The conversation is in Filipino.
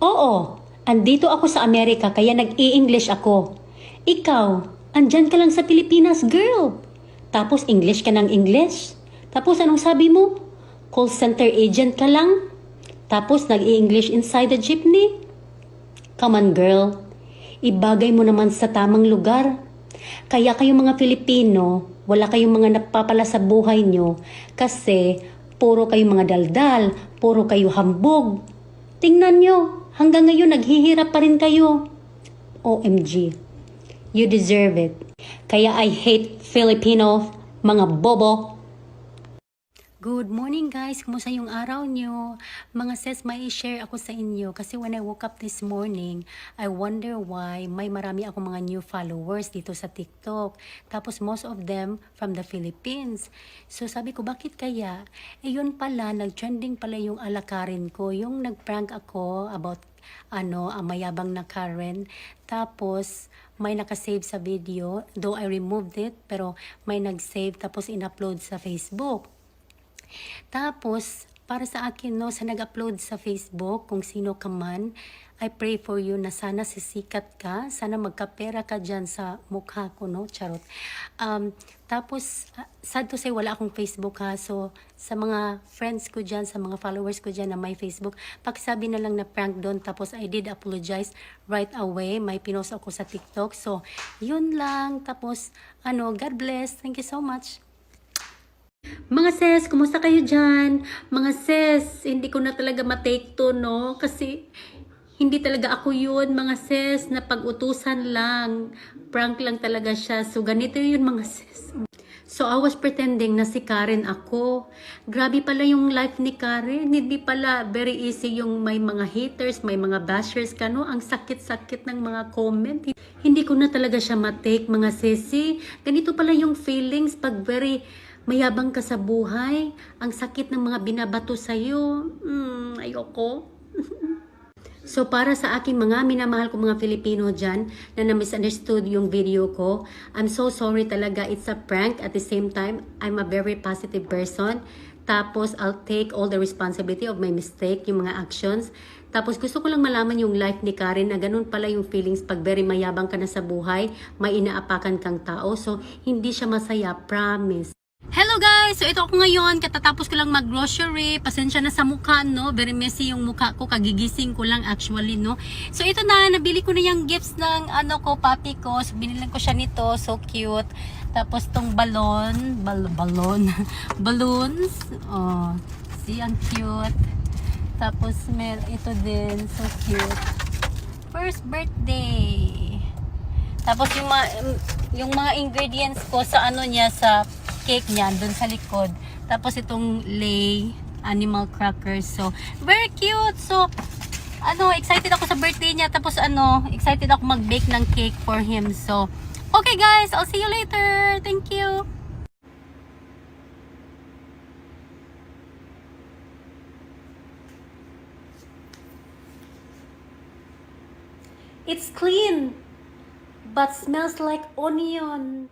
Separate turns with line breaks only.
Oo, andito ako sa Amerika kaya nag-i-English ako. Ikaw, andyan ka lang sa Pilipinas, girl. Tapos English ka ng English. Tapos anong sabi mo? Call center agent ka lang. Tapos nag-i-English inside the jeepney. Come on, girl. Ibagay mo naman sa tamang lugar. Kaya kayong mga Filipino, wala kayong mga napapala sa buhay nyo kasi puro kayong mga daldal, puro kayo hambog. Tingnan nyo, hanggang ngayon naghihirap pa rin kayo. OMG, you deserve it. Kaya I hate Filipino, mga bobo. Good morning guys, kumusta yung araw nyo? Mga sis, may share ako sa inyo kasi when I woke up this morning, I wonder why may marami akong mga new followers dito sa TikTok. Tapos most of them from the Philippines. So sabi ko, bakit kaya? Yun pala, nag-trending pala yung alakarin ko, yung nag-prank ako about ang mayabang na Karen. Tapos may nakasave sa video, though I removed it, pero may nag-save tapos in-upload sa Facebook. Tapos, para sa akin, no, sa nag-upload sa Facebook, kung sino ka man, I pray for you na sana sisikat ka, sana magkapera ka dyan sa mukha ko, no, charot. Tapos, sad to say, wala akong Facebook ha, so, sa mga friends ko dyan, sa mga followers ko dyan na may Facebook, pakisabi na lang na prank doon, tapos I did apologize right away, may pinost ako sa TikTok, so, yun lang, tapos, God bless, thank you so much. Mga sis, kumusta kayo dyan? Mga sis, hindi ko na talaga matake to, no? Kasi hindi talaga ako yun, mga sis, na pag-utusan lang. Prank lang talaga siya. So, ganito yun, mga sis. So, I was pretending na si Karen ako. Grabe pala yung life ni Karen. Hindi pala very easy yung may mga haters, may mga bashers ka, no? Ang sakit-sakit ng mga comment. Hindi ko na talaga siya matake, mga sisi. Ganito pala yung feelings pag very mayabang ka sa buhay. Ang sakit ng mga binabato sa'yo. Ayoko. So, para sa aking mga minamahal ko mga Filipino dyan na na-misunderstood yung video ko, I'm so sorry talaga. It's a prank. At the same time, I'm a very positive person. Tapos, I'll take all the responsibility of my mistake, yung mga actions. Tapos, gusto ko lang malaman yung life ni Karen na ganun pala yung feelings pag very mayabang ka na sa buhay, may inaapakan kang tao. So, hindi siya masaya. Promise. Hello guys! So ito ako ngayon, katatapos ko lang mag-grocery. Pasensya na sa mukha, no? Very messy yung mukha ko, kagigising ko lang actually, no? So ito na, nabili ko na yung gifts ng papi ko. So binilan ko siya nito, so cute. Tapos tong balloons. Oh, see, ang cute. Tapos ito din, so cute. First birthday. Tapos yung mga ingredients ko sa niya, sa cake niya, doon sa likod. Tapos itong lay animal crackers. So, very cute. So, excited ako sa birthday niya. Tapos excited ako mag-bake ng cake for him. So, okay guys, I'll see you later. Thank you. It's clean, but smells like onion.